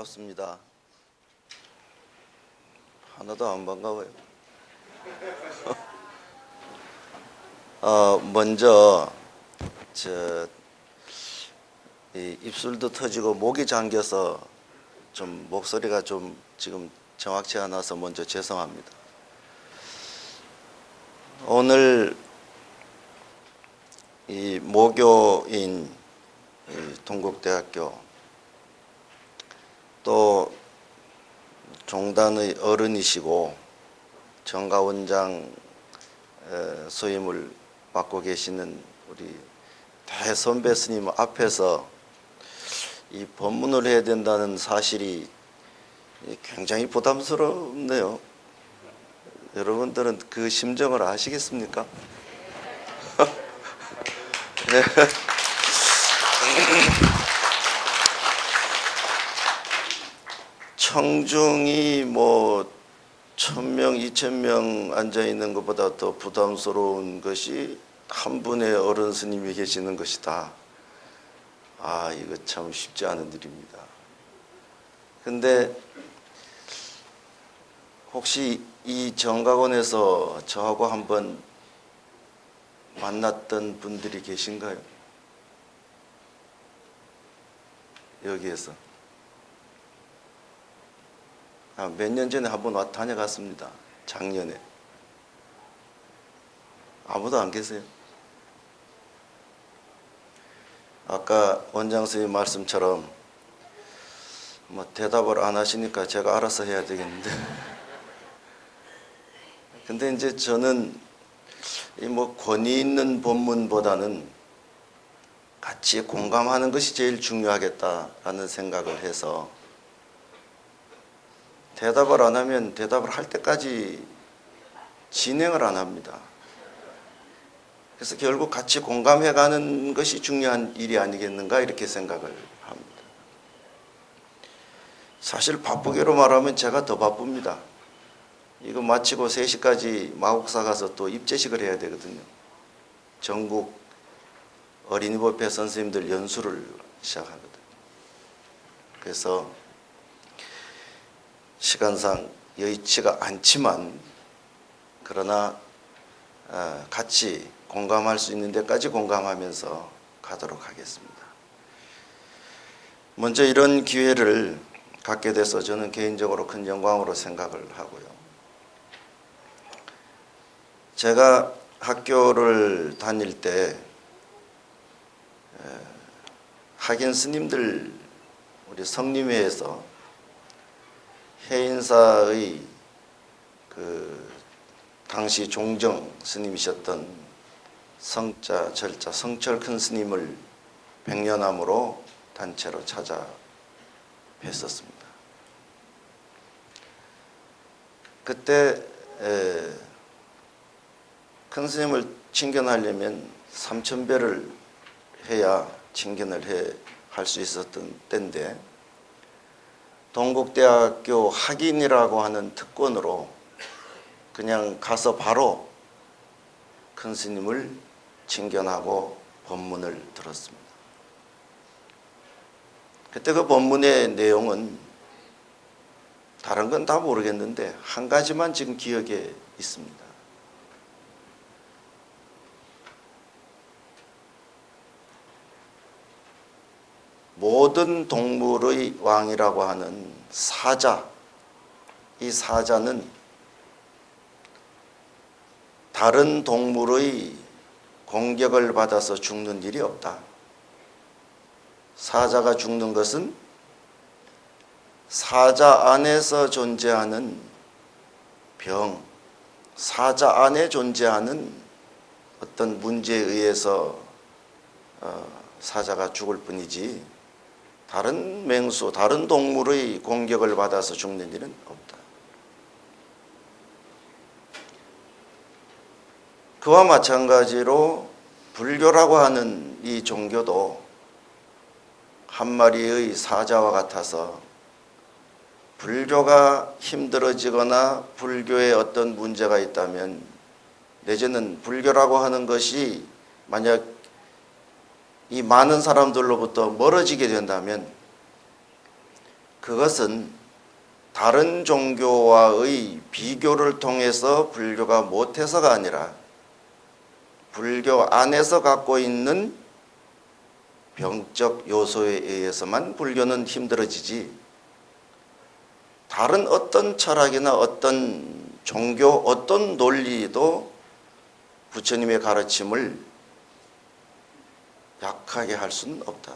반갑습니다. 하나도 안 반가워요. 먼저 입술도 터지고 목이 잠겨서 좀 목소리가 좀 지금 정확치 않아서 먼저 죄송합니다. 오늘 이 모교인 동국대학교 또 종단의 어른이시고 정가원장 소임을 맡고 계시는 우리 대선배 스님 앞에서 이 법문을 해야 된다는 사실이 굉장히 부담스럽네요. 여러분들은 그 심정을 아시겠습니까? 네. 청중이 뭐 1000명, 2000명 앉아 있는 것보다 더 부담스러운 것이 한 분의 어른 스님이 계시는 것이다. 이거 참 쉽지 않은 일입니다. 근데 혹시 이 정각원에서 저하고 한번 만났던 분들이 계신가요? 여기에서. 몇 년 전에 한번 다녀갔습니다. 작년에. 아무도 안 계세요? 아까 원장 선생님 말씀처럼 뭐 대답을 안 하시니까 제가 알아서 해야 되겠는데. 근데 이제 저는 이 뭐 권위 있는 본문보다는 같이 공감하는 것이 제일 중요하겠다라는 생각을 해서 대답을 안 하면 대답을 할 때까지 진행을 안 합니다. 그래서 결국 같이 공감해가는 것이 중요한 일이 아니겠는가 이렇게 생각을 합니다. 사실 바쁘게로 말하면 제가 더 바쁩니다. 이거 마치고 3시까지 마곡사 가서 또 입제식을 해야 되거든요. 전국 어린이법회 선생님들 연수를 시작하거든요. 그래서 시간상 여의치가 않지만 그러나 같이 공감할 수 있는 데까지 공감하면서 가도록 하겠습니다. 먼저 이런 기회를 갖게 돼서 저는 개인적으로 큰 영광으로 생각을 하고요. 제가 학교를 다닐 때 학연 스님들 우리 성림회에서 해인사의 그 당시 종정 스님이셨던 성자 절자 성철 큰 스님을 백년암으로 단체로 찾아 뵀었습니다. 그때 큰 스님을 칭견하려면 3000배를 해야 칭견을 할 수 있었던 때인데 동국대학교 학인이라고 하는 특권으로 그냥 가서 바로 큰 스님을 칭견하고 법문을 들었습니다. 그때 그 법문의 내용은 다른 건 다 모르겠는데 한 가지만 지금 기억에 있습니다. 모든 동물의 왕이라고 하는 사자, 이 사자는 다른 동물의 공격을 받아서 죽는 일이 없다. 사자가 죽는 것은 사자 안에서 존재하는 병, 사자 안에 존재하는 어떤 문제에 의해서 사자가 죽을 뿐이지 다른 맹수, 다른 동물의 공격을 받아서 죽는 일은 없다. 그와 마찬가지로 불교라고 하는 이 종교도 한 마리의 사자와 같아서 불교가 힘들어지거나 불교에 어떤 문제가 있다면 내지는 불교라고 하는 것이 만약 이 많은 사람들로부터 멀어지게 된다면 그것은 다른 종교와의 비교를 통해서 불교가 못해서가 아니라 불교 안에서 갖고 있는 병적 요소에 의해서만 불교는 힘들어지지, 다른 어떤 철학이나 어떤 종교, 어떤 논리도 부처님의 가르침을 약하게 할 수는 없다.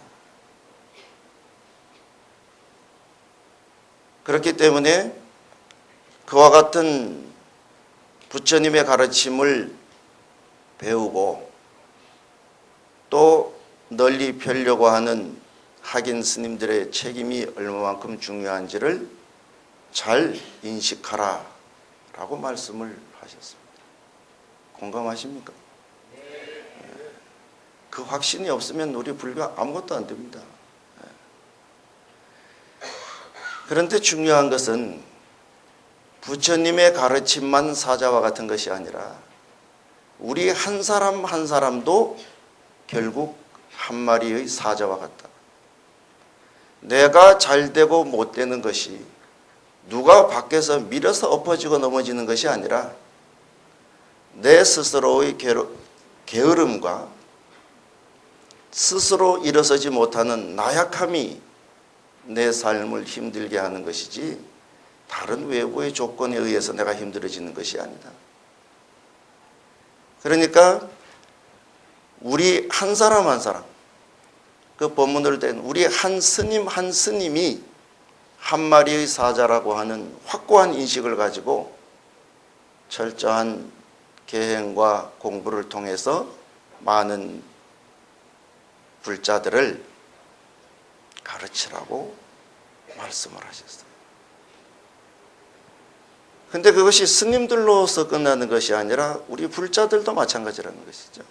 그렇기 때문에 그와 같은 부처님의 가르침을 배우고 또 널리 펴려고 하는 학인 스님들의 책임이 얼마만큼 중요한지를 잘 인식하라 라고 말씀을 하셨습니다. 공감하십니까? 그 확신이 없으면 우리 불교 아무것도 안 됩니다. 그런데 중요한 것은 부처님의 가르침만 사자와 같은 것이 아니라 우리 한 사람 한 사람도 결국 한 마리의 사자와 같다. 내가 잘 되고 못 되는 것이 누가 밖에서 밀어서 엎어지고 넘어지는 것이 아니라 내 스스로의 게으름과 스스로 일어서지 못하는 나약함이 내 삶을 힘들게 하는 것이지 다른 외부의 조건에 의해서 내가 힘들어지는 것이 아니다. 그러니까 우리 한 사람 한 사람, 그 본문으로 된 우리 한 스님 한 스님이 한 마리의 사자라고 하는 확고한 인식을 가지고 철저한 계행과 공부를 통해서 많은 불자들을 가르치라고 말씀을 하셨어요. 근데 그것이 스님들로서 끝나는 것이 아니라 우리 불자들도 마찬가지라는 것이죠.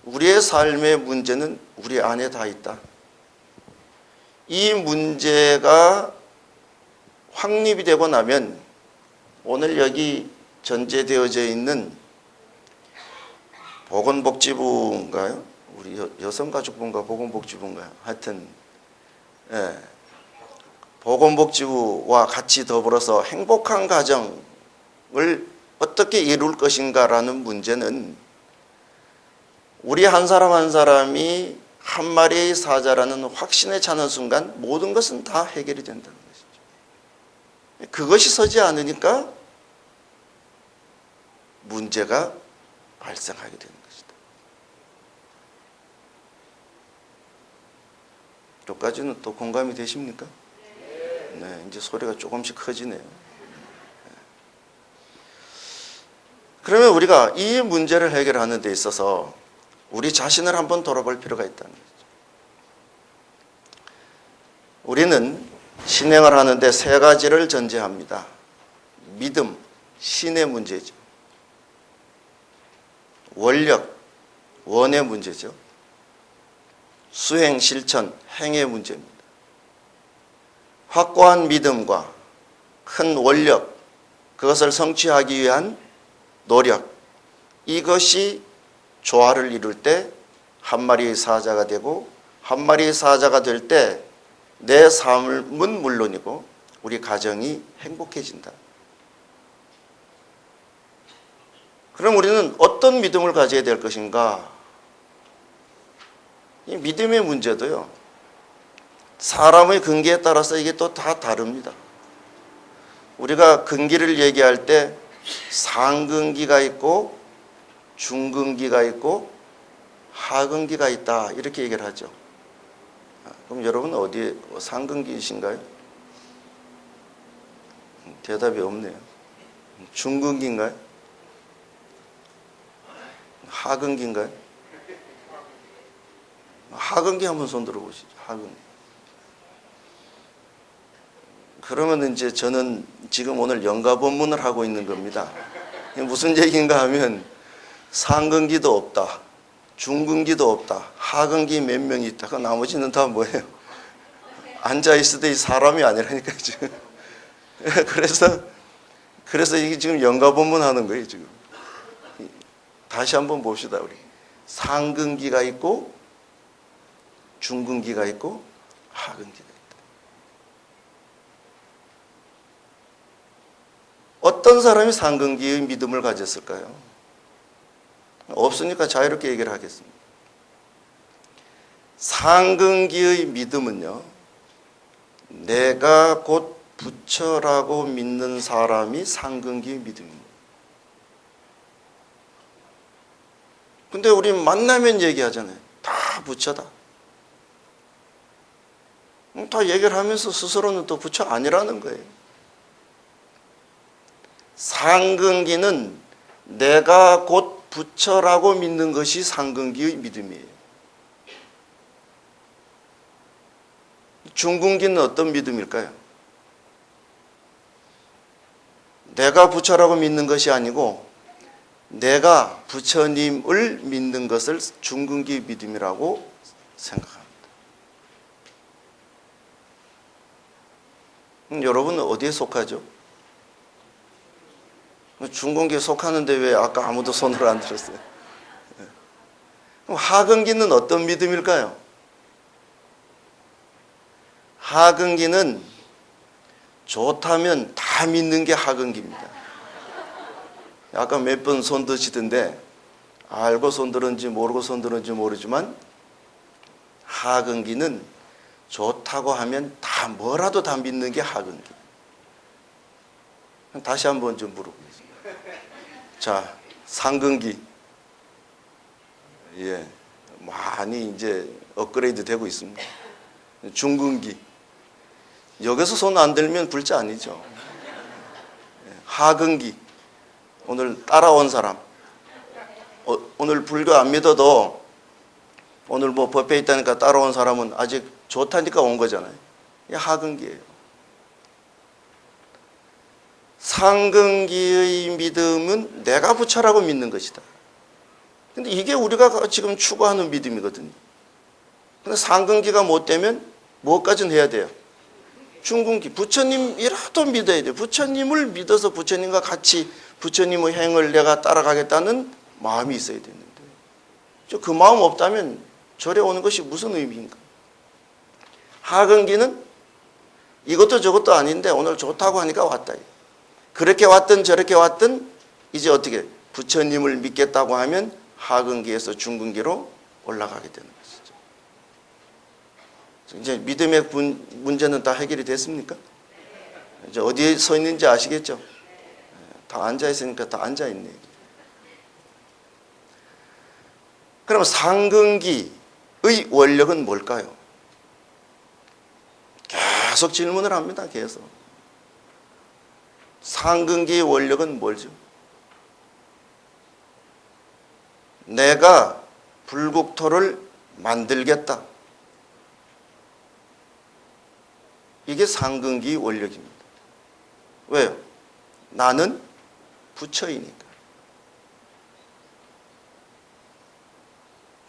우리의 삶의 문제는 우리 안에 다 있다. 이 문제가 확립이 되고 나면 오늘 여기 전제되어져 있는 보건복지부인가요? 우리 여성가족부인가 보건복지부인가요? 하여튼 보건복지부와 같이 더불어서 행복한 가정을 어떻게 이룰 것인가라는 문제는 우리 한 사람 한 사람이 한 마리의 사자라는 확신에 차는 순간 모든 것은 다 해결이 된다는 것이죠. 그것이 서지 않으니까 문제가 발생하게 되는 것이다. 여기까지는 또 공감이 되십니까? 네, 이제 소리가 조금씩 커지네요. 그러면 우리가 이 문제를 해결하는 데 있어서 우리 자신을 한번 돌아볼 필요가 있다는 거죠. 우리는 신행을 하는데 세 가지를 전제합니다. 믿음, 신의 문제죠. 원력, 원의 문제죠. 수행, 실천, 행의 문제입니다. 확고한 믿음과 큰 원력, 그것을 성취하기 위한 노력, 이것이 조화를 이룰 때 한 마리의 사자가 되고, 한 마리의 사자가 될 때 내 삶은 물론이고 우리 가정이 행복해진다. 그럼 우리는 어떤 믿음을 가져야 될 것인가? 이 믿음의 문제도요, 사람의 근기에 따라서 이게 또 다 다릅니다. 우리가 근기를 얘기할 때 상근기가 있고 중근기가 있고 하근기가 있다, 이렇게 얘기를 하죠. 그럼 여러분은 어디에 상근기이신가요? 대답이 없네요. 중근기인가요? 하근기인가요? 하근기 한번 손 들어보시죠. 하근기. 그러면 이제 저는 지금 오늘 연가 본문을 하고 있는 겁니다. 무슨 얘기인가 하면 상근기도 없다, 중근기도 없다, 하근기 몇 명이 있다. 그 나머지는 다 뭐예요? 앉아있을 때 사람이 아니라니까 지금. 그래서 이게 지금 연가 본문 하는 거예요 지금. 다시 한번 봅시다. 우리 상근기가 있고 중근기가 있고 하근기가 있다. 어떤 사람이 상근기의 믿음을 가졌을까요? 없으니까 자유롭게 얘기를 하겠습니다. 상근기의 믿음은요, 내가 곧 부처라고 믿는 사람이 상근기의 믿음입니다. 근데 우리 만나면 얘기하잖아요. 다 부처다. 다 얘기를 하면서 스스로는 또 부처 아니라는 거예요. 상근기는 내가 곧 부처라고 믿는 것이 상근기의 믿음이에요. 중근기는 어떤 믿음일까요? 내가 부처라고 믿는 것이 아니고 내가 부처님을 믿는 것을 중근기 믿음이라고 생각합니다. 여러분은 어디에 속하죠? 중근기에 속하는데 왜 아까 아무도 손을 안 들었어요? 그럼 하근기는 어떤 믿음일까요? 하근기는 좋다면 다 믿는 게 하근기입니다. 아까 몇 번 손 드시던데 알고 손 들었는지 모르고 손 들었는지 모르지만 하근기는 좋다고 하면 다 뭐라도 다 믿는 게 하근기. 다시 한번 좀 물어보겠습니다. 자, 상근기. 예, 많이 이제 업그레이드 되고 있습니다. 중근기. 여기서 손 안 들면 불자 아니죠. 하근기. 오늘 따라온 사람. 오늘 불교 안 믿어도 오늘 뭐 법회 있다니까 따라온 사람은 아직 좋다니까 온 거잖아요. 이게 하근기예요. 상근기의 믿음은 내가 부처라고 믿는 것이다. 근데 이게 우리가 지금 추구하는 믿음이거든요. 근데 상근기가 못 되면 뭐까지는 해야 돼요? 중근기. 부처님이라도 믿어야 돼요. 부처님을 믿어서 부처님과 같이 부처님의 행을 내가 따라가겠다는 마음이 있어야 되는데 그 마음 없다면 절에 오는 것이 무슨 의미인가? 하근기는 이것도 저것도 아닌데 오늘 좋다고 하니까 왔다. 그렇게 왔든 저렇게 왔든 이제 어떻게 부처님을 믿겠다고 하면 하근기에서 중근기로 올라가게 되는 것이죠. 이제 믿음의 문제는 다 해결이 됐습니까? 이제 어디에 서 있는지 아시겠죠? 다 앉아 있으니까 다 앉아 있네. 그럼 상근기의 원력은 뭘까요? 계속 질문을 합니다. 계속. 상근기의 원력은 뭘죠? 내가 불국토를 만들겠다. 이게 상근기의 원력입니다. 왜요? 나는 부처이니까.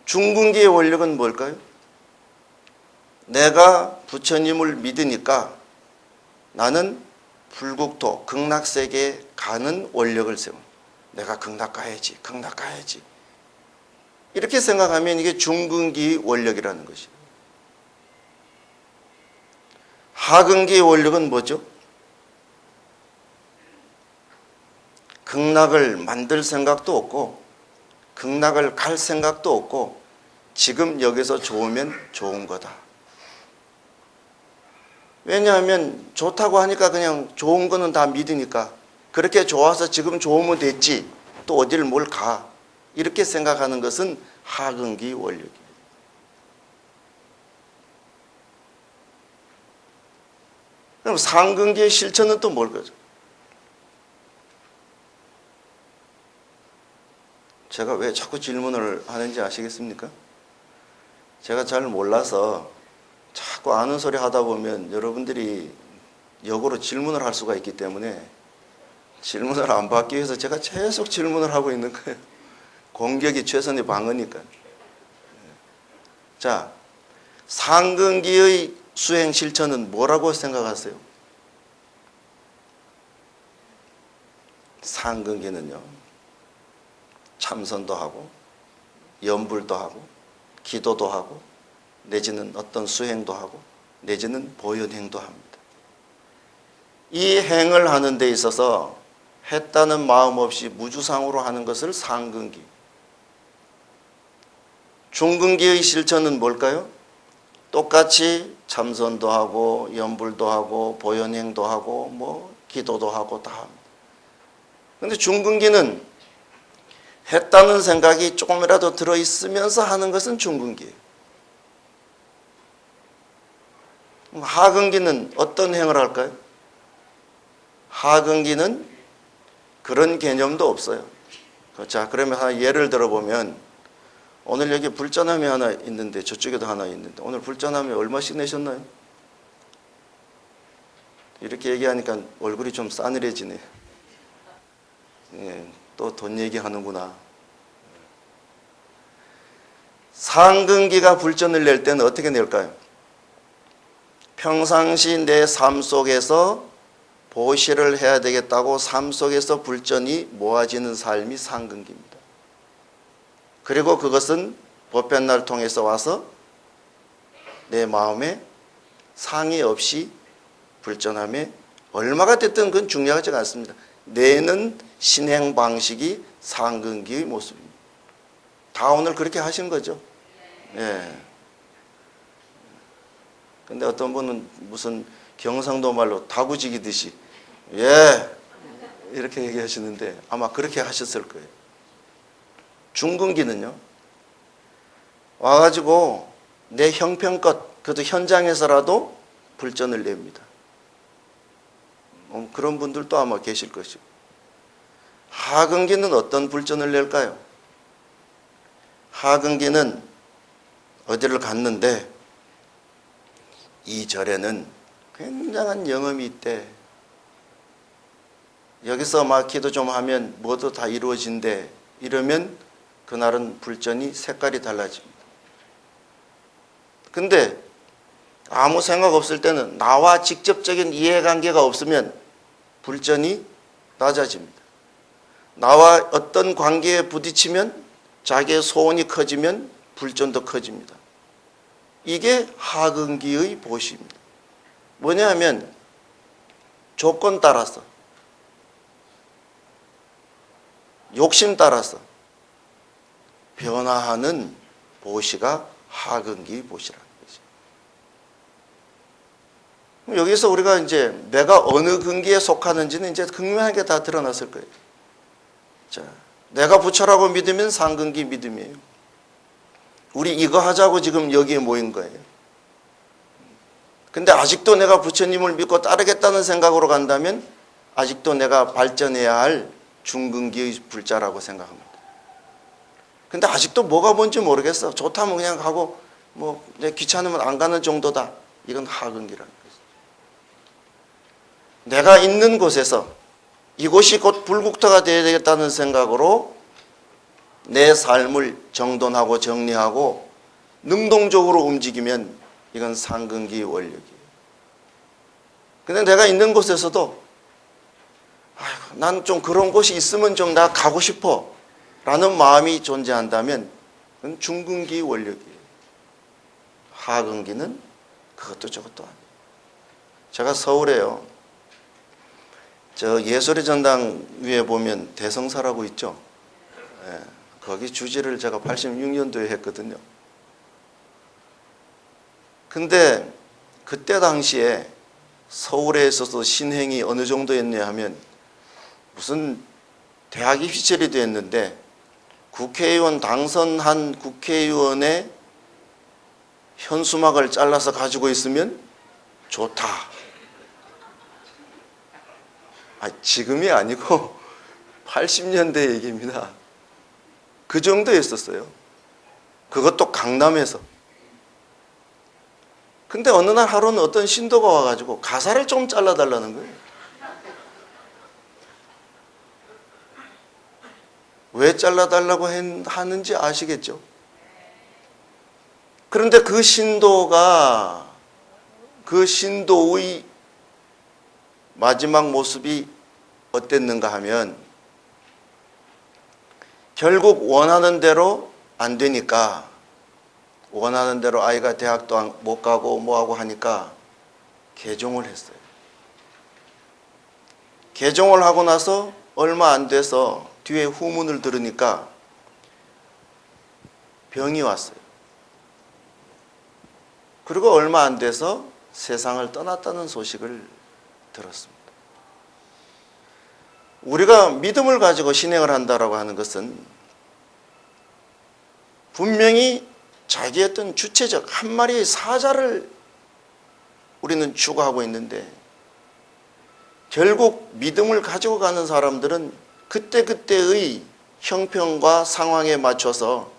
중근기의 원력은 뭘까요? 내가 부처님을 믿으니까 나는 불국토, 극락세계에 가는 원력을 세워. 내가 극락 가야지, 극락 가야지. 이렇게 생각하면 이게 중근기의 원력이라는 것이에요. 하근기의 원력은 뭐죠? 극락을 만들 생각도 없고 극락을 갈 생각도 없고 지금 여기서 좋으면 좋은 거다. 왜냐하면 좋다고 하니까 그냥 좋은 거는 다 믿으니까 그렇게 좋아서 지금 좋으면 됐지 또 어디를 뭘 가. 이렇게 생각하는 것은 하근기 원력입니다. 그럼 상근기의 실천은 또 뭘 거죠? 제가 왜 자꾸 질문을 하는지 아시겠습니까? 제가 잘 몰라서 자꾸 아는 소리 하다 보면 여러분들이 역으로 질문을 할 수가 있기 때문에 질문을 안 받기 위해서 제가 계속 질문을 하고 있는 거예요. 공격이 최선의 방어니까. 자, 상근기의 수행 실천은 뭐라고 생각하세요? 상근기는요, 참선도 하고 염불도 하고 기도도 하고 내지는 어떤 수행도 하고 내지는 보현행도 합니다. 이 행을 하는 데 있어서 했다는 마음 없이 무주상으로 하는 것을 상근기. 중근기의 실천은 뭘까요? 똑같이 참선도 하고 염불도 하고 보현행도 하고 뭐 기도도 하고 다 합니다. 근데 중근기는 했다는 생각이 조금이라도 들어있으면서 하는 것은 중근기예요. 하근기는 어떤 행을 할까요? 하근기는 그런 개념도 없어요. 자, 그러면 하나 예를 들어보면 오늘 여기 불전함이 하나 있는데 저쪽에도 하나 있는데 오늘 불전함이 얼마씩 내셨나요? 이렇게 얘기하니까 얼굴이 좀 싸늘해지네. 예, 또 돈 얘기하는구나. 상근기가 불전을 낼 때는 어떻게 낼까요? 평상시 내 삶 속에서 보시를 해야 되겠다고 삶 속에서 불전이 모아지는 삶이 상근기입니다. 그리고 그것은 보편날 통해서 와서 내 마음에 상의 없이 불전함에 얼마가 됐든 그건 중요하지 않습니다. 내는 신행 방식이 상근기의 모습입니다. 다 오늘 그렇게 하신 거죠. 예. 근데 어떤 분은 무슨 경상도 말로 다구지기듯이 예 이렇게 얘기하시는데 아마 그렇게 하셨을 거예요. 중근기는요 와가지고 내 형편껏 그래도 현장에서라도 불전을 냅니다. 그런 분들도 아마 계실 것이고. 하근기는 어떤 불전을 낼까요? 하근기는 어디를 갔는데 이 절에는 굉장한 영험이 있대. 여기서 막 기도 좀 하면 뭐도 다 이루어진대. 이러면 그날은 불전이 색깔이 달라집니다. 근데 아무 생각 없을 때는 나와 직접적인 이해관계가 없으면 불전이 낮아집니다. 나와 어떤 관계에 부딪히면 자기의 소원이 커지면 불전도 커집니다. 이게 하근기의 보시입니다. 뭐냐 하면 조건 따라서 욕심 따라서 변화하는 보시가 하근기 보시라는 거죠. 여기서 우리가 이제 내가 어느 근기에 속하는지는 이제 극명하게 다 드러났을 거예요. 자, 내가 부처라고 믿으면 상근기 믿음이에요. 우리 이거 하자고 지금 여기에 모인 거예요. 근데 아직도 내가 부처님을 믿고 따르겠다는 생각으로 간다면 아직도 내가 발전해야 할 중근기의 불자라고 생각합니다. 근데 아직도 뭐가 뭔지 모르겠어. 좋다면 그냥 가고 뭐 귀찮으면 안 가는 정도다. 이건 하근기라는 거죠. 내가 있는 곳에서 이곳이 곧 불국토가 되어야 되겠다는 생각으로 내 삶을 정돈하고 정리하고 능동적으로 움직이면 이건 상근기 원력이에요. 근데 내가 있는 곳에서도 난 좀 그런 곳이 있으면 좀 나 가고 싶어 라는 마음이 존재한다면 그건 중근기 원력이에요. 하근기는 그것도 저것도 아니에요. 제가 서울에요. 저 예술의 전당 위에 보면 대성사라고 있죠. 예, 거기 주지를 제가 86년도에 했거든요. 근데 그때 당시에 서울에 있어서 신행이 어느 정도였냐 하면 무슨 대학 입시철이 됐는데 국회의원 당선한 국회의원의 현수막을 잘라서 가지고 있으면 좋다. 지금이 아니고 80년대 얘기입니다. 그 정도였었어요. 그것도 강남에서. 근데 어느 날 하루는 어떤 신도가 와가지고 가사를 좀 잘라달라는 거예요. 왜 잘라달라고 하는지 아시겠죠? 그런데 그 신도가 그 신도의 마지막 모습이 어땠는가 하면 결국 원하는 대로 안 되니까 원하는 대로 아이가 대학도 못 가고 뭐하고 하니까 개종을 했어요. 개종을 하고 나서 얼마 안 돼서 뒤에 후문을 들으니까 병이 왔어요. 그리고 얼마 안 돼서 세상을 떠났다는 소식을 들었습니다. 우리가 믿음을 가지고 신앙을 한다라고 하는 것은 분명히 자기의 어떤 주체적 한 마리의 사자를 우리는 추구하고 있는데, 결국 믿음을 가지고 가는 사람들은 그때그때의 형편과 상황에 맞춰서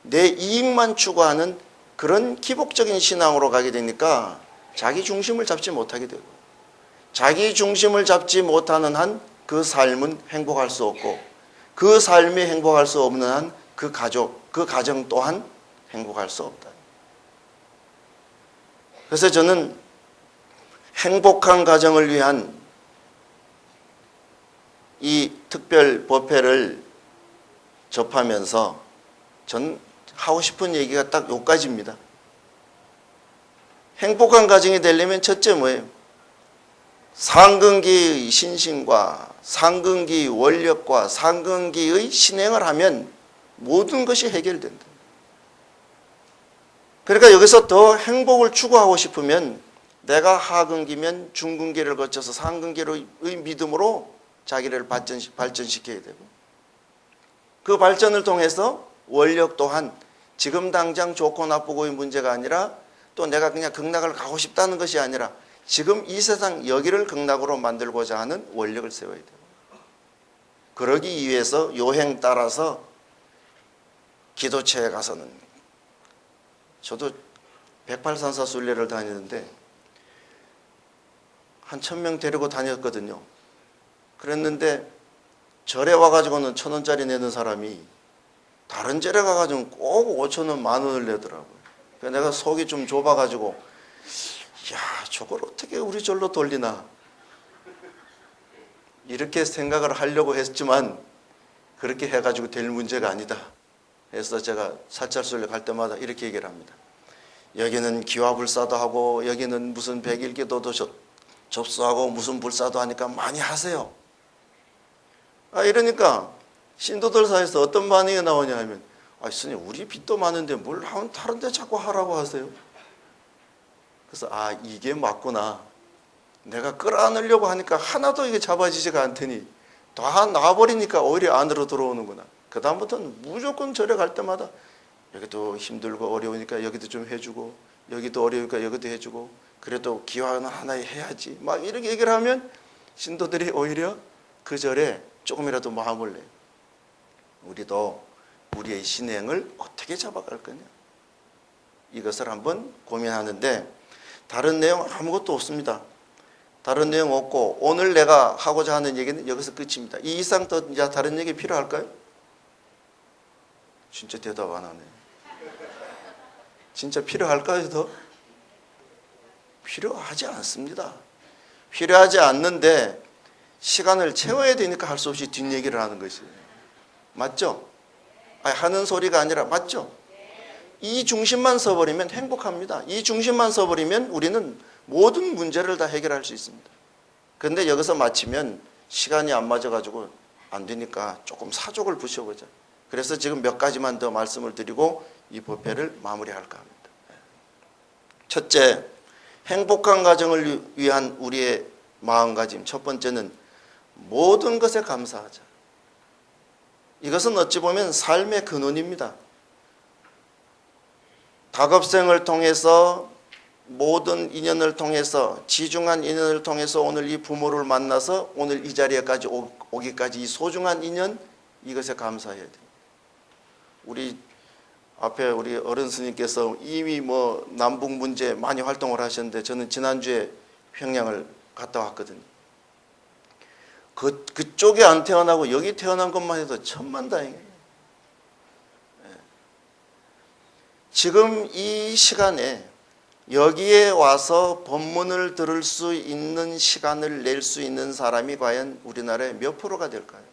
내 이익만 추구하는 그런 기복적인 신앙으로 가게 되니까 자기 중심을 잡지 못하게 되고, 자기 중심을 잡지 못하는 한 그 삶은 행복할 수 없고, 그 삶이 행복할 수 없는 한 그 가족, 그 가정 또한 행복할 수 없다. 그래서 저는 행복한 가정을 위한 이 특별 법회를 접하면서 전 하고 싶은 얘기가 딱 요까지입니다. 행복한 가정이 되려면 첫째 뭐예요? 상근기의 신심과 상근기의 원력과 상근기의 신행을 하면 모든 것이 해결된다. 그러니까 여기서 더 행복을 추구하고 싶으면 내가 하근기면 중근기를 거쳐서 상근기의 믿음으로 자기를 발전시켜야 되고, 그 발전을 통해서 원력 또한 지금 당장 좋고 나쁘고의 문제가 아니라, 또 내가 그냥 극락을 가고 싶다는 것이 아니라 지금 이 세상 여기를 극락으로 만들고자 하는 원력을 세워야 돼요. 그러기 위해서 요행 따라서 기도처에 가서는, 저도 108산사 순례를 다니는데 한 1000명 데리고 다녔거든요. 그랬는데 절에 와가지고는 1000원짜리 내는 사람이 다른 절에 가가지고 꼭 5000원, 10,000원을 내더라고요. 그래서 내가 속이 좀 좁아가지고, 야, 저걸 어떻게 우리 절로 돌리나 이렇게 생각을 하려고 했지만 그렇게 해가지고 될 문제가 아니다. 그래서 제가 사찰순례 갈 때마다 이렇게 얘기를 합니다. 여기는 기와불사도 하고, 여기는 무슨 백일기도도 접수하고, 무슨 불사도 하니까 많이 하세요. 이러니까 신도들 사이에서 어떤 반응이 나오냐 하면, 스님, 우리 빚도 많은데 뭘 다른 데 자꾸 하라고 하세요? 그래서 이게 맞구나. 내가 끌어안으려고 하니까 하나도 이게 잡아지지가 않더니 다 놔버리니까 오히려 안으로 들어오는구나. 그 다음부터는 무조건 절에 갈 때마다 여기도 힘들고 어려우니까 여기도 좀 해주고, 여기도 어려우니까 여기도 해주고, 그래도 기와는 하나 해야지, 막 이렇게 얘기를 하면 신도들이 오히려 그 절에 조금이라도 마음을 내요. 우리도 우리의 신행을 어떻게 잡아갈 거냐, 이것을 한번 고민하는데, 다른 내용 아무것도 없습니다. 다른 내용 없고, 오늘 내가 하고자 하는 얘기는 여기서 끝입니다. 이 이상 더 이제 다른 얘기 필요할까요? 진짜 대답 안 하네. 진짜 필요할까요? 더? 필요하지 않습니다. 필요하지 않는데 시간을 채워야 되니까 할 수 없이 뒷얘기를 하는 것이에요. 맞죠? 하는 소리가 아니라, 맞죠? 이 중심만 서버리면 행복합니다. 이 중심만 서버리면 우리는 모든 문제를 다 해결할 수 있습니다. 그런데 여기서 마치면 시간이 안 맞아가지고 안 되니까 조금 사족을 붙여보자. 그래서 지금 몇 가지만 더 말씀을 드리고 이 법회를 마무리할까 합니다. 첫째, 행복한 가정을 위한 우리의 마음가짐. 첫 번째는 모든 것에 감사하자. 이것은 어찌 보면 삶의 근원입니다. 다급생을 통해서, 모든 인연을 통해서, 지중한 인연을 통해서 오늘 이 부모를 만나서 오늘 이 자리에까지 오기까지 이 소중한 인연, 이것에 감사해야 돼요. 우리 앞에 우리 어른 스님께서 이미 남북 문제 많이 활동을 하셨는데, 저는 지난주에 평양을 갔다 왔거든요. 그쪽에 안 태어나고 여기 태어난 것만 해도 천만다행이에요. 지금 이 시간에 여기에 와서 법문을 들을 수 있는 시간을 낼 수 있는 사람이 과연 우리나라의 몇 프로가 될까요?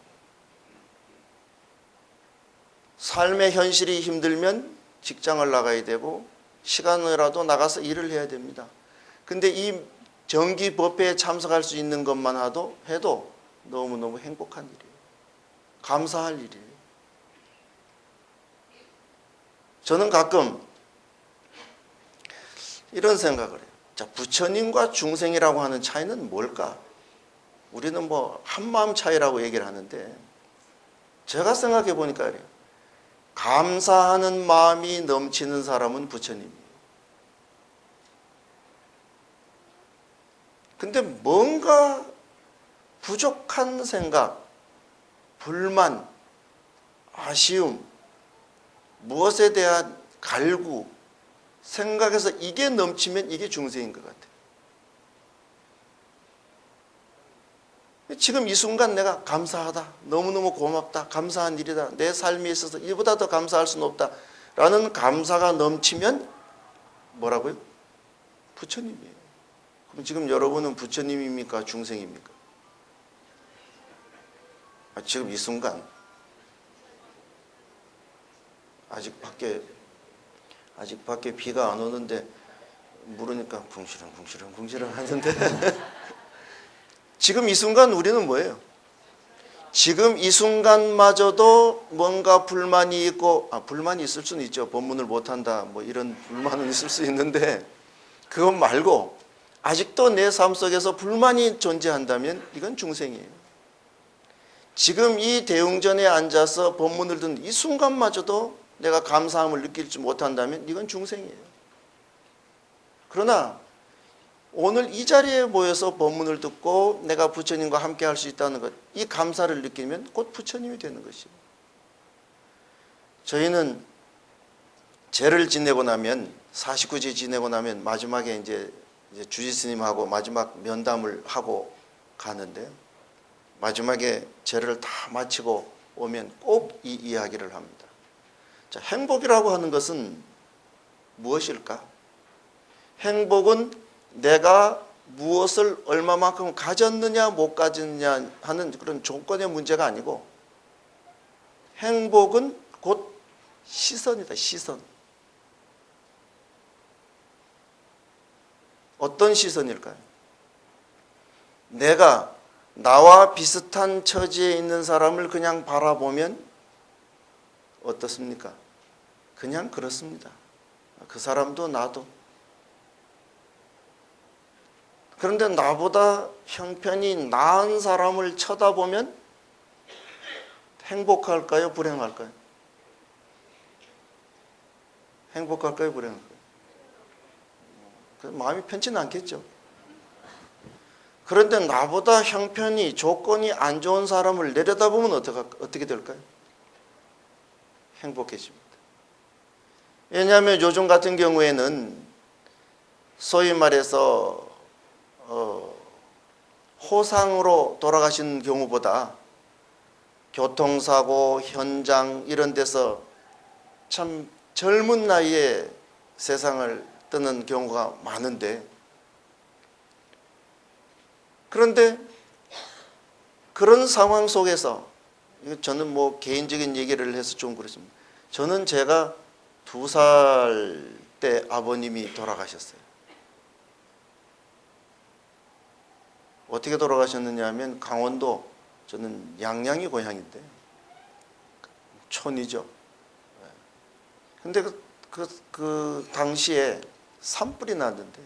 삶의 현실이 힘들면 직장을 나가야 되고 시간이라도 나가서 일을 해야 됩니다. 근데 이 정기 법회에 참석할 수 있는 것만 해도 너무너무 행복한 일이에요. 감사할 일이에요. 저는 가끔 이런 생각을 해요. 자, 부처님과 중생이라고 하는 차이는 뭘까? 우리는 뭐 한마음 차이라고 얘기를 하는데 제가 생각해 보니까 그래요. 감사하는 마음이 넘치는 사람은 부처님이에요. 근데 뭔가 부족한 생각, 불만, 아쉬움, 무엇에 대한 갈구, 생각에서 이게 넘치면 이게 중생인 것 같아요. 지금 이 순간 내가 감사하다, 너무너무 고맙다, 감사한 일이다, 내 삶에 있어서 이보다 더 감사할 수는 없다 라는 감사가 넘치면 뭐라고요? 부처님이에요. 그럼 지금 여러분은 부처님입니까? 중생입니까? 지금 이 순간 아직 밖에 비가 안 오는데 물으니까 궁시렁 하는데 지금 이 순간 우리는 뭐예요? 지금 이 순간마저도 뭔가 불만이 있고, 불만이 있을 수는 있죠. 법문을 못한다 뭐 이런 불만은 있을 수 있는데 그것 말고 아직도 내 삶 속에서 불만이 존재한다면 이건 중생이에요. 지금 이 대웅전에 앉아서 법문을 듣는 이 순간마저도 내가 감사함을 느끼지 못한다면 이건 중생이에요. 그러나 오늘 이 자리에 모여서 법문을 듣고 내가 부처님과 함께 할 수 있다는 것, 이 감사를 느끼면 곧 부처님이 되는 것이에요. 저희는 제를 지내고 나면 49제 지내고 나면 마지막에 이제 주지스님하고 마지막 면담을 하고 가는데요. 마지막에 제를 다 마치고 오면 꼭 이 이야기를 합니다. 자, 행복이라고 하는 것은 무엇일까? 행복은 내가 무엇을 얼마만큼 가졌느냐 못 가졌느냐 하는 그런 조건의 문제가 아니고 행복은 곧 시선이다. 시선. 어떤 시선일까요? 내가 나와 비슷한 처지에 있는 사람을 그냥 바라보면 어떻습니까? 그냥 그렇습니다. 그 사람도 나도. 그런데 나보다 형편이 나은 사람을 쳐다보면 행복할까요? 불행할까요? 행복할까요? 불행할까요? 마음이 편치는 않겠죠. 그런데 나보다 형편이 조건이 안 좋은 사람을 내려다보면 어떻게 될까요? 행복해집니다. 왜냐하면 요즘 같은 경우에는 소위 말해서 호상으로 돌아가신 경우보다 교통사고 현장 이런 데서 참 젊은 나이에 세상을 떠는 경우가 많은데, 그런데 그런 상황 속에서 저는 뭐 개인적인 얘기를 해서 좀 그렇습니다. 저는 제가 2살 때 아버님이 돌아가셨어요. 어떻게 돌아가셨느냐 하면 강원도, 저는 양양이 고향인데 촌이죠. 근데 그 당시에 산불이 났는데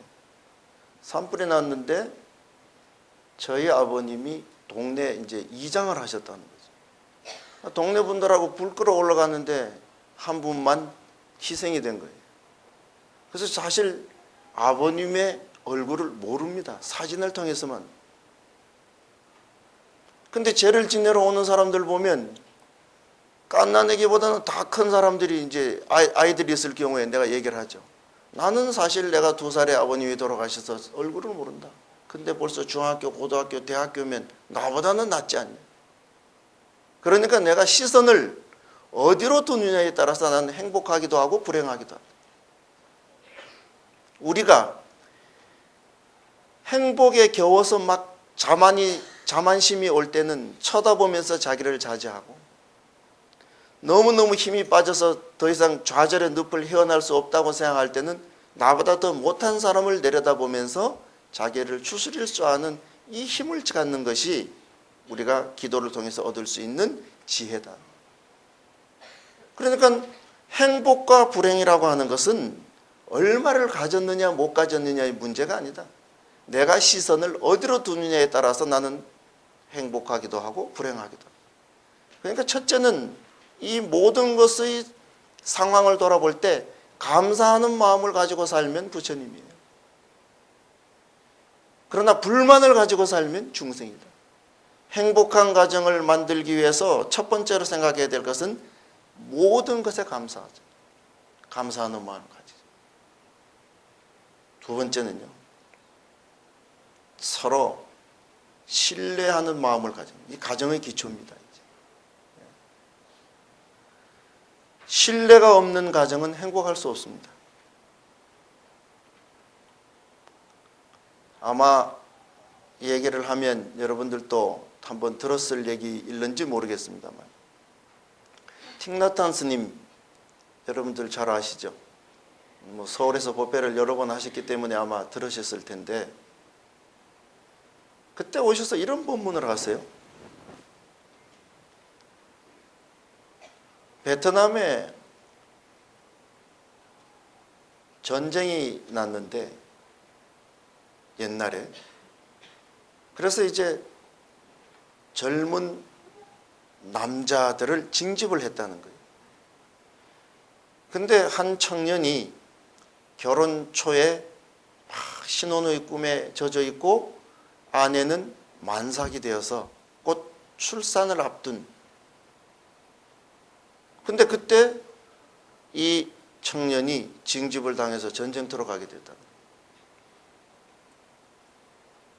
저희 아버님이 동네 이제 이장을 하셨다는 거죠. 동네 분들하고 불 끌어 올라갔는데 한 분만 희생이 된 거예요. 그래서 사실 아버님의 얼굴을 모릅니다. 사진을 통해서만. 근데 죄를 지내러 오는 사람들 보면 갓난아기보다는 다 큰 사람들이 이제 아이들이 있을 경우에 내가 얘기를 하죠. 나는 사실 내가 2살에 아버님이 돌아가셔서 얼굴을 모른다. 근데 벌써 중학교, 고등학교, 대학교면 나보다는 낫지 않냐. 그러니까 내가 시선을 어디로 두느냐에 따라서 나는 행복하기도 하고 불행하기도 합니다. 우리가 행복에 겨워서 막 자만심이 올 때는 쳐다보면서 자기를 자제하고, 너무너무 힘이 빠져서 더 이상 좌절의 늪을 헤어날 수 없다고 생각할 때는 나보다 더 못한 사람을 내려다보면서 자기를 추스릴 줄 아는 이 힘을 갖는 것이 우리가 기도를 통해서 얻을 수 있는 지혜다. 그러니까 행복과 불행이라고 하는 것은 얼마를 가졌느냐 못 가졌느냐의 문제가 아니다. 내가 시선을 어디로 두느냐에 따라서 나는 행복하기도 하고 불행하기도 하고. 그러니까 첫째는 이 모든 것의 상황을 돌아볼 때 감사하는 마음을 가지고 살면 부처님이에요. 그러나 불만을 가지고 살면 중생이다. 행복한 가정을 만들기 위해서 첫 번째로 생각해야 될 것은 모든 것에 감사하자. 감사하는 마음을 가지자. 두 번째는요, 서로 신뢰하는 마음을 가지는 이 가정의 기초입니다. 이제. 신뢰가 없는 가정은 행복할 수 없습니다. 아마 이 얘기를 하면 여러분들도 한번 들었을 얘기일는지 모르겠습니다만, 틱나탄 스님 여러분들 잘 아시죠? 서울에서 법회를 여러 번 하셨기 때문에 아마 들으셨을 텐데, 그때 오셔서 이런 법문을 하세요. 베트남에 전쟁이 났는데 옛날에, 그래서 이제 젊은 남자들을 징집을 했다는 거예요. 근데 한 청년이 결혼 초에 신혼의 꿈에 젖어 있고 아내는 만삭이 되어서 곧 출산을 앞둔, 근데 그때 이 청년이 징집을 당해서 전쟁터로 가게 됐다.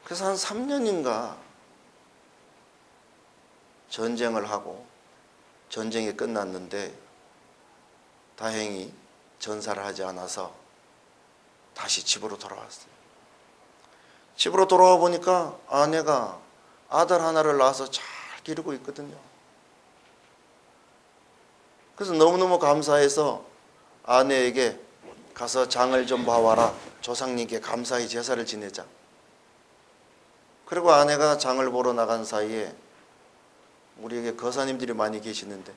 그래서 한 3년인가 전쟁을 하고 전쟁이 끝났는데 다행히 전사를 하지 않아서 다시 집으로 돌아왔어요. 집으로 돌아와 보니까 아내가 아들 하나를 낳아서 잘 기르고 있거든요. 그래서 너무너무 감사해서 아내에게 가서 장을 좀 봐와라. 조상님께 감사히 제사를 지내자. 그리고 아내가 장을 보러 나간 사이에 우리에게 거사님들이 많이 계시는데,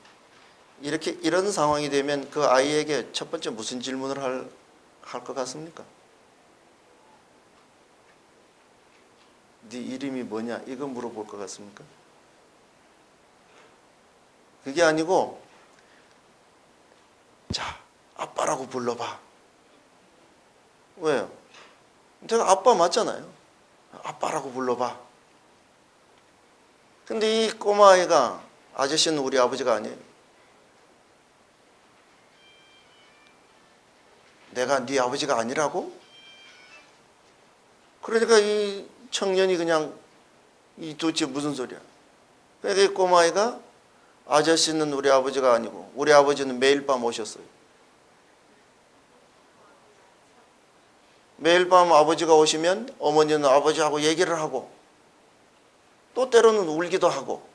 이런 상황이 되면 그 아이에게 첫 번째 무슨 질문을 할 것 같습니까? 네 이름이 뭐냐? 이거 물어볼 것 같습니까? 그게 아니고, 자, 아빠라고 불러봐. 왜요? 제가 아빠 맞잖아요. 아빠라고 불러봐. 근데 이 꼬마아이가, 아저씨는 우리 아버지가 아니에요. 내가 네 아버지가 아니라고? 그러니까 이 청년이 그냥, 이 도대체 무슨 소리야? 그러니까 이 꼬마아이가, 아저씨는 우리 아버지가 아니고 우리 아버지는 매일 밤 오셨어요. 매일 밤 아버지가 오시면 어머니는 아버지하고 얘기를 하고 또 때로는 울기도 하고,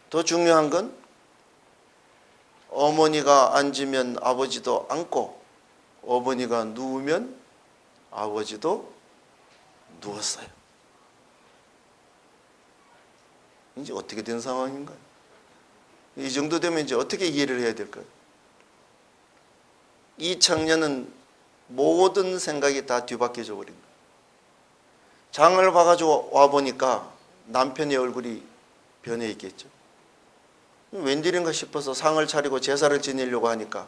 더 중요한 건 어머니가 앉으면 아버지도 앉고 어머니가 누우면 아버지도 누웠어요. 이제 어떻게 된 상황인가요? 이 정도 되면 이제 어떻게 이해를 해야 될까요? 이 청년은 모든 생각이 다 뒤바뀌어져 버린 거예요. 장을 봐가지고 와보니까 남편의 얼굴이 변해 있겠죠. 웬일인가 싶어서 상을 차리고 제사를 지내려고 하니까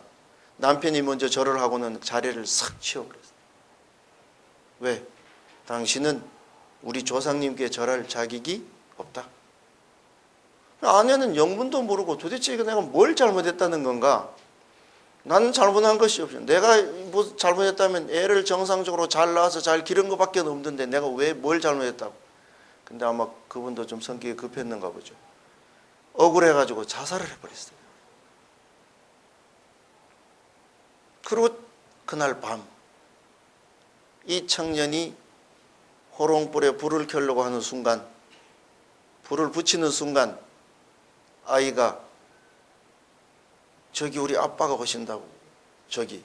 남편이 먼저 절을 하고는 자리를 싹 치워버렸어요. 왜? 당신은 우리 조상님께 절할 자격이 없다. 아내는 영문도 모르고 도대체 이거 내가 뭘 잘못했다는 건가? 나는 잘못한 것이 없어. 내가 뭐 잘못했다면 애를 정상적으로 잘 낳아서 잘 기른 것밖에 없는데 내가 왜 뭘 잘못했다고? 근데 아마 그분도 좀 성격이 급했는가 보죠. 억울해가지고 자살을 해버렸어요. 그리고 그날 밤 이 청년이 호롱불에 불을 켜려고 하는 순간, 불을 붙이는 순간 아이가, 저기 우리 아빠가 오신다고, 저기.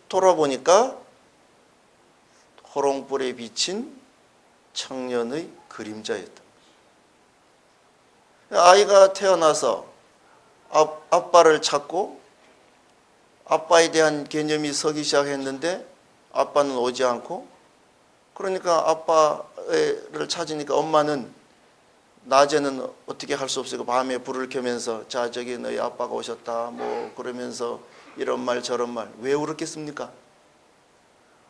돌아보니까 호롱불에 비친 청년의 그림자였다. 아이가 태어나서 아빠를 찾고 아빠에 대한 개념이 서기 시작했는데 아빠는 오지 않고, 그러니까 아빠를 찾으니까 엄마는 낮에는 어떻게 할 수 없으니까 밤에 불을 켜면서 자 저기 너희 아빠가 오셨다 뭐 그러면서 이런 말 저런 말. 왜 울었겠습니까?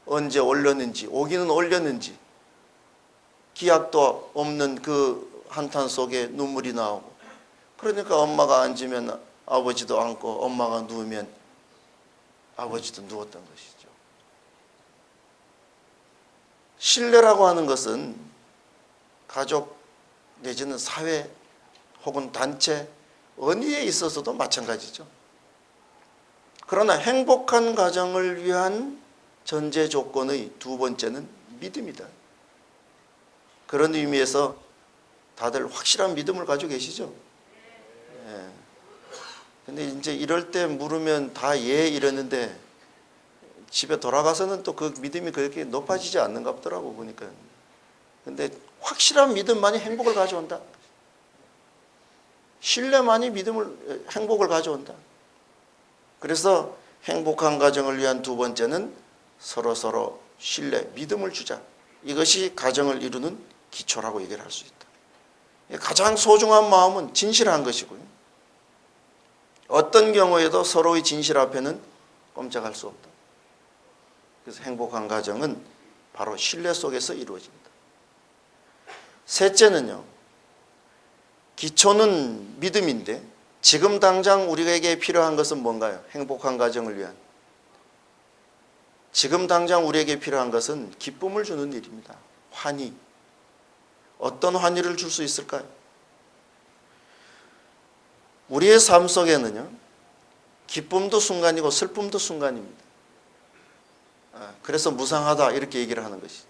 언제 올렸는지, 오기는 올렸는지, 기약도 없는 그 한탄 속에 눈물이 나오고, 그러니까 엄마가 앉으면 아버지도 앉고 엄마가 누우면 아버지도 누웠던 것이죠. 신뢰라고 하는 것은 가족 내지는 사회 혹은 단체 어디에 있어서도 마찬가지죠. 그러나 행복한 가정을 위한 전제 조건의 두 번째는 믿음이다. 그런 의미에서 다들 확실한 믿음을 가지고 계시죠? 예. 근데 이제 이럴 때 물으면 다 예 이러는데 집에 돌아가서는 또 그 믿음이 그렇게 높아지지 않는가 보더라고 보니까. 근데 확실한 믿음만이 행복을 가져온다. 신뢰만이 행복을 가져온다. 그래서 행복한 가정을 위한 두 번째는 서로 신뢰, 믿음을 주자. 이것이 가정을 이루는 기초라고 얘기를 할 수 있다. 가장 소중한 마음은 진실한 것이고요. 어떤 경우에도 서로의 진실 앞에는 꼼짝할 수 없다. 그래서 행복한 가정은 바로 신뢰 속에서 이루어집니다. 셋째는요, 기초는 믿음인데 지금 당장 우리에게 필요한 것은 뭔가요? 행복한 가정을 위한. 지금 당장 우리에게 필요한 것은 기쁨을 주는 일입니다. 환희. 어떤 환희를 줄 수 있을까요? 우리의 삶 속에는요, 기쁨도 순간이고 슬픔도 순간입니다. 그래서 무상하다 이렇게 얘기를 하는 것이죠.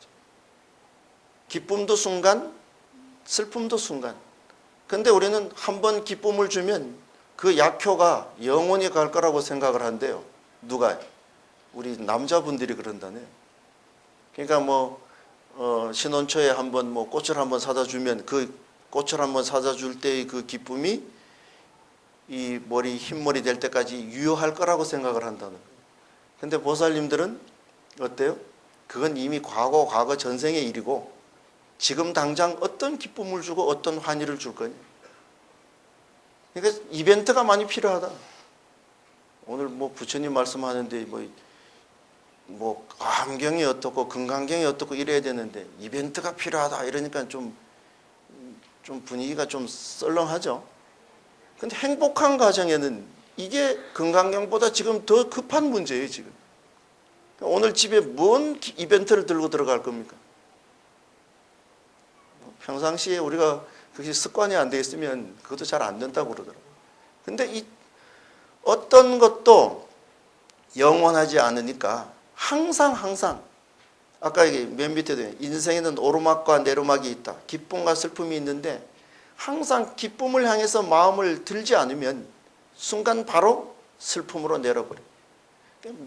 기쁨도 순간, 슬픔도 순간. 근데 우리는 한번 기쁨을 주면 그 약효가 영원히 갈 거라고 생각을 한대요. 누가? 우리 남자분들이 그런다네요. 그러니까 신혼 초에 한번 꽃을 한번 사다 주면 그 꽃을 한번 사다 줄 때의 그 기쁨이 이 흰머리 될 때까지 유효할 거라고 생각을 한다는 거예요. 근데 보살님들은 어때요? 그건 이미 과거 전생의 일이고 지금 당장 어떤 기쁨을 주고 어떤 환희를 줄 거냐. 그러니까 이벤트가 많이 필요하다. 오늘 부처님 말씀하는데 감경이 어떻고 금강경이 어떻고 이래야 되는데 이벤트가 필요하다 이러니까 좀 분위기가 좀 썰렁하죠. 근데 행복한 가정에는 이게 금강경보다 지금 더 급한 문제예요, 지금. 오늘 집에 뭔 이벤트를 들고 들어갈 겁니까? 평상시에 우리가 그게 습관이 안 돼 있으면 그것도 잘 안 된다고 그러더라고요. 근데 어떤 것도 영원하지 않으니까 항상 아까 맨 밑에도 인생에는 오르막과 내리막이 있다. 기쁨과 슬픔이 있는데 항상 기쁨을 향해서 마음을 들지 않으면 순간 바로 슬픔으로 내려버려요.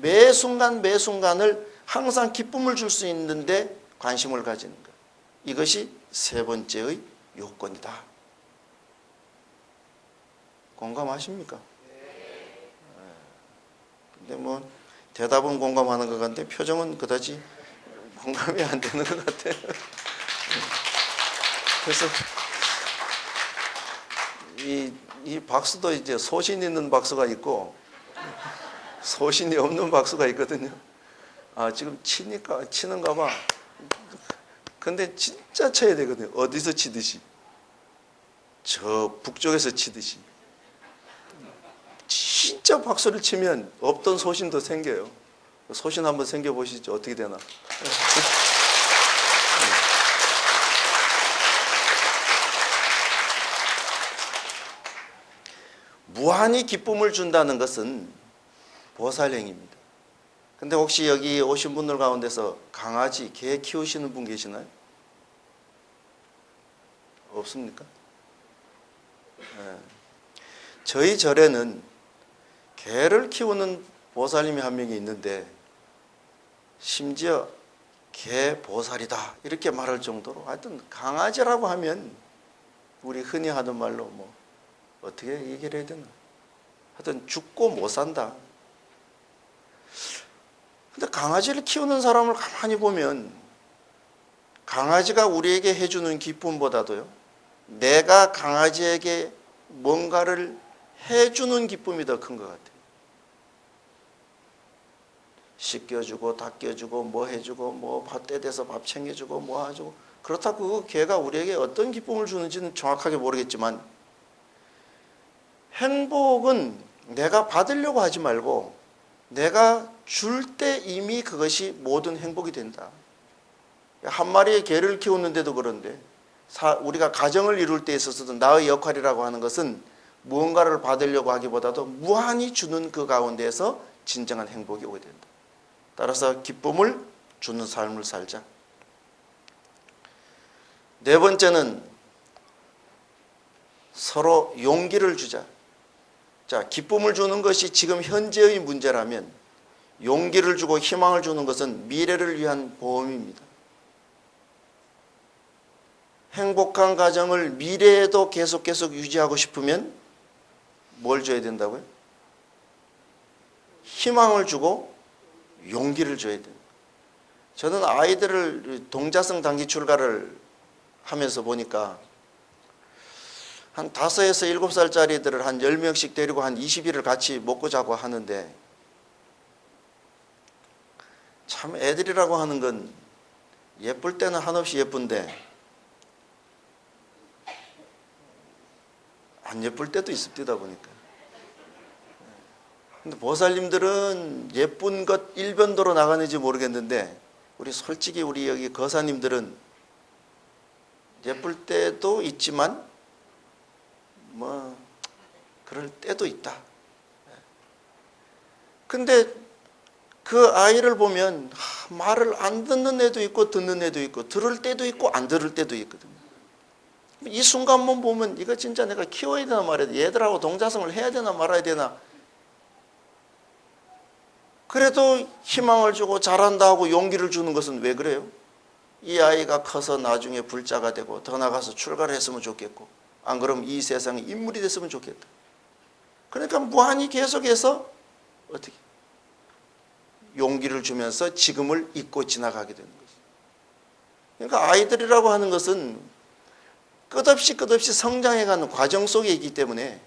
매 순간을 항상 기쁨을 줄 수 있는데 관심을 가지는 것. 이것이 세 번째의 요건이다. 공감하십니까? 근데 대답은 공감하는 것 같은데 표정은 그다지 공감이 안 되는 것 같아요. 그래서 이 박수도 이제 소신 있는 박수가 있고 소신이 없는 박수가 있거든요. 지금 치는가 봐. 근데 진짜 쳐야 되거든요. 어디서 치듯이. 저 북쪽에서 치듯이. 진짜 박수를 치면 없던 소신도 생겨요. 소신 한번 생겨보시죠. 어떻게 되나. 무한히 기쁨을 준다는 것은 보살행입니다. 근데 혹시 여기 오신 분들 가운데서 강아지, 개 키우시는 분 계시나요? 없습니까? 네. 저희 절에는 개를 키우는 보살님이 한 명이 있는데 심지어 개보살이다 이렇게 말할 정도로 하여튼 강아지라고 하면 우리 흔히 하는 말로 뭐 어떻게 얘기를 해야 되나 하여튼 죽고 못 산다. 근데 강아지를 키우는 사람을 가만히 보면 강아지가 우리에게 해주는 기쁨보다도요 내가 강아지에게 뭔가를 해주는 기쁨이 더 큰 것 같아요. 씻겨주고 닦여주고 뭐 해주고 뭐 때 돼서 밥 챙겨주고 뭐 해주고 그렇다고 그 개가 우리에게 어떤 기쁨을 주는지는 정확하게 모르겠지만 행복은 내가 받으려고 하지 말고 내가 줄 때 이미 그것이 모든 행복이 된다. 한 마리의 개를 키우는데도 그런데 우리가 가정을 이룰 때 있어서도 나의 역할이라고 하는 것은 무언가를 받으려고 하기보다도 무한히 주는 그 가운데에서 진정한 행복이 오게 된다. 따라서 기쁨을 주는 삶을 살자. 네 번째는 서로 용기를 주자. 자, 기쁨을 주는 것이 지금 현재의 문제라면 용기를 주고 희망을 주는 것은 미래를 위한 보험입니다. 행복한 가정을 미래에도 계속 유지하고 싶으면 뭘 줘야 된다고요? 희망을 주고 용기를 줘야 됩니다. 저는 아이들을 동자성 단기 출가를 하면서 보니까 한 5에서 7살짜리들을 한 10명씩 데리고 한 20일을 같이 먹고 자고 하는데 참 애들이라고 하는 건 예쁠 때는 한없이 예쁜데 안 예쁠 때도 있습니다 보니까. 근데 보살님들은 예쁜 것 일변도로 나가는지 모르겠는데 솔직히 우리 여기 거사님들은 예쁠 때도 있지만 뭐 그럴 때도 있다. 근데 그 아이를 보면 말을 안 듣는 애도 있고 듣는 애도 있고 들을 때도 있고 안 들을 때도 있거든요. 이 순간만 보면 이거 진짜 내가 키워야 되나 말아야 되나, 얘들하고 동자성을 해야 되나 말아야 되나. 그래도 희망을 주고 잘한다 하고 용기를 주는 것은 왜 그래요? 이 아이가 커서 나중에 불자가 되고 더 나가서 출가를 했으면 좋겠고 안 그러면 이 세상에 인물이 됐으면 좋겠다. 그러니까 무한히 계속해서 어떻게 용기를 주면서 지금을 잊고 지나가게 되는 거죠. 그러니까 아이들이라고 하는 것은 끝없이 성장해가는 과정 속에 있기 때문에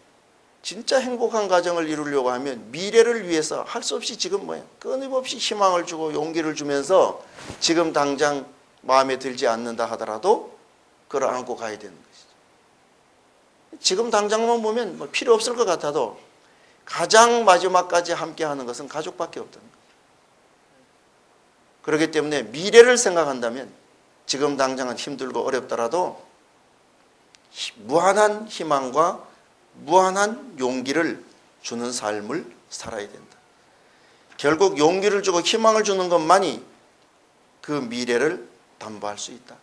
진짜 행복한 가정을 이루려고 하면 미래를 위해서 할 수 없이 지금 끊임없이 희망을 주고 용기를 주면서 지금 당장 마음에 들지 않는다 하더라도 그걸 안고 가야 되는 것이죠. 지금 당장만 보면 필요 없을 것 같아도 가장 마지막까지 함께하는 것은 가족밖에 없다는 거예요. 그렇기 때문에 미래를 생각한다면 지금 당장은 힘들고 어렵더라도 무한한 희망과 무한한 용기를 주는 삶을 살아야 된다. 결국 용기를 주고 희망을 주는 것만이 그 미래를 담보할 수 있다.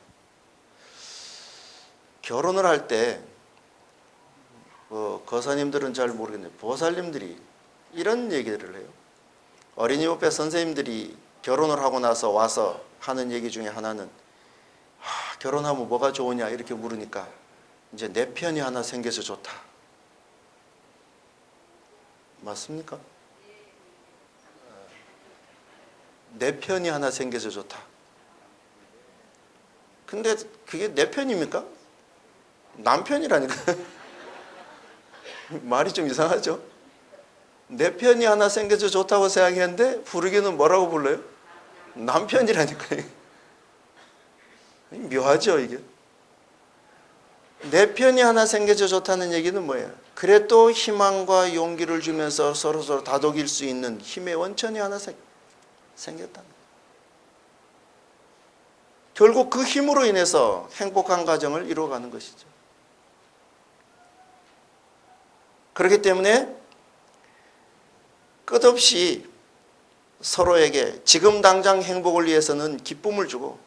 결혼을 할 때 거사님들은 잘 모르겠는데 보살님들이 이런 얘기를 해요. 어린이 법회 선생님들이 결혼을 하고 나서 와서 하는 얘기 중에 하나는 결혼하면 뭐가 좋으냐 이렇게 물으니까 이제 내 편이 하나 생겨서 좋다. 맞습니까? 내 편이 하나 생겨서 좋다. 근데 그게 내 편입니까? 남편이라니까. 말이 좀 이상하죠? 내 편이 하나 생겨서 좋다고 생각했는데 부르기는 뭐라고 불러요? 남편이라니까요. 묘하죠 이게. 내 편이 하나 생겨서 좋다는 얘기는 뭐예요? 그래도 희망과 용기를 주면서 서로 다독일 수 있는 힘의 원천이 하나 생겼다는 거예요. 결국 그 힘으로 인해서 행복한 가정을 이루어가는 것이죠. 그렇기 때문에 끝없이 서로에게 지금 당장 행복을 위해서는 기쁨을 주고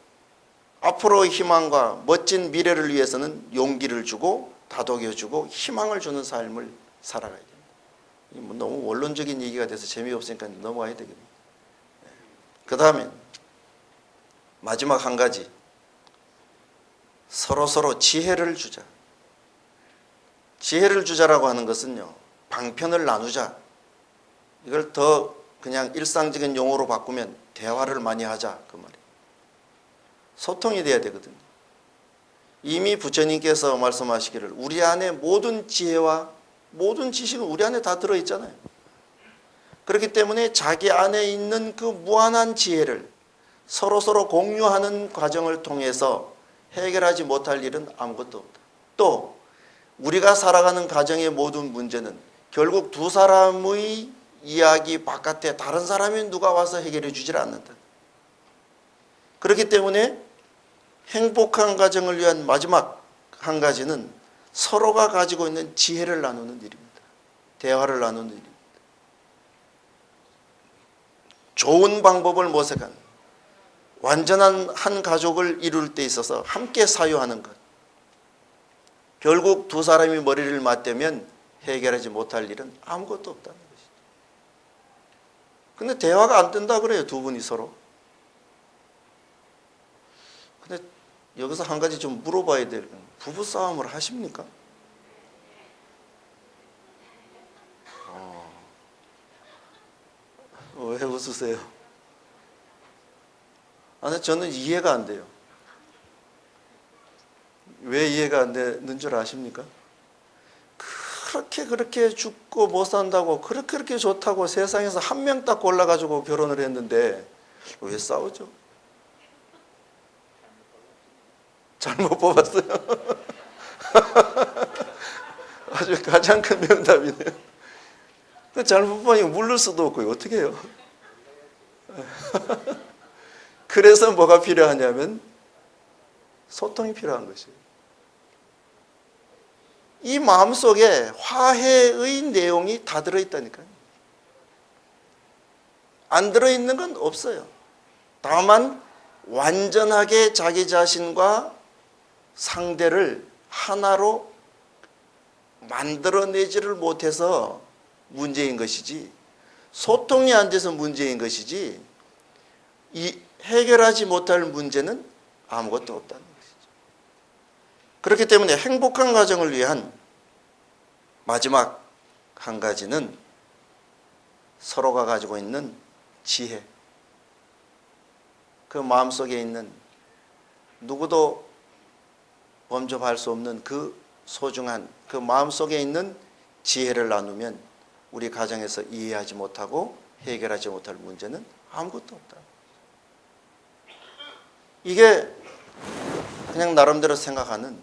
앞으로의 희망과 멋진 미래를 위해서는 용기를 주고 다독여주고 희망을 주는 삶을 살아가야 됩니다. 너무 원론적인 얘기가 돼서 재미없으니까 넘어가야 되겠네요. 그 다음에 마지막 한 가지, 서로 지혜를 주자. 지혜를 주자라고 하는 것은요, 방편을 나누자. 이걸 더 그냥 일상적인 용어로 바꾸면 대화를 많이 하자, 그 말이에요. 소통이 돼야 되거든요. 이미 부처님께서 말씀하시기를 우리 안에 모든 지혜와 모든 지식은 우리 안에 다 들어있잖아요. 그렇기 때문에 자기 안에 있는 그 무한한 지혜를 서로 공유하는 과정을 통해서 해결하지 못할 일은 아무것도 없다. 또 우리가 살아가는 가정의 모든 문제는 결국 두 사람의 이야기 바깥에 다른 사람이 누가 와서 해결해 주질 않는다. 그렇기 때문에 행복한 가정을 위한 마지막 한 가지는 서로가 가지고 있는 지혜를 나누는 일입니다. 대화를 나누는 일입니다. 좋은 방법을 모색한 완전한 한 가족을 이룰 때 있어서 함께 사유하는 것. 결국 두 사람이 머리를 맞대면 해결하지 못할 일은 아무것도 없다는 것이죠. 근데 대화가 안 된다 그래요, 두 분이 서로. 근데 여기서 한 가지 좀 물어봐야 될 건, 부부싸움을 하십니까? 왜 웃으세요? 아니, 저는 이해가 안 돼요. 왜 이해가 안 되는 줄 아십니까? 그렇게 죽고 못 산다고, 그렇게 좋다고 세상에서 한 명 딱 골라가지고 결혼을 했는데 왜 싸우죠? 잘못 뽑았어요. 아주 가장 큰 명답이네요. 잘못 뽑으니까 물를 수도 없고 어떻게 해요? 그래서 뭐가 필요하냐면 소통이 필요한 것이에요. 이 마음속에 화해의 내용이 다 들어있다니까요. 안 들어있는 건 없어요. 다만 완전하게 자기 자신과 상대를 하나로 만들어내지를 못해서 문제인 것이지, 소통이 안 돼서 문제인 것이지, 이 해결하지 못할 문제는 아무것도 없다는 것이죠. 그렇기 때문에 행복한 가정을 위한 마지막 한 가지는 서로가 가지고 있는 지혜, 그 마음속에 있는 누구도 범접할 수 없는 그 소중한 그 마음속에 있는 지혜를 나누면 우리 가정에서 이해하지 못하고 해결하지 못할 문제는 아무것도 없다. 이게 그냥 나름대로 생각하는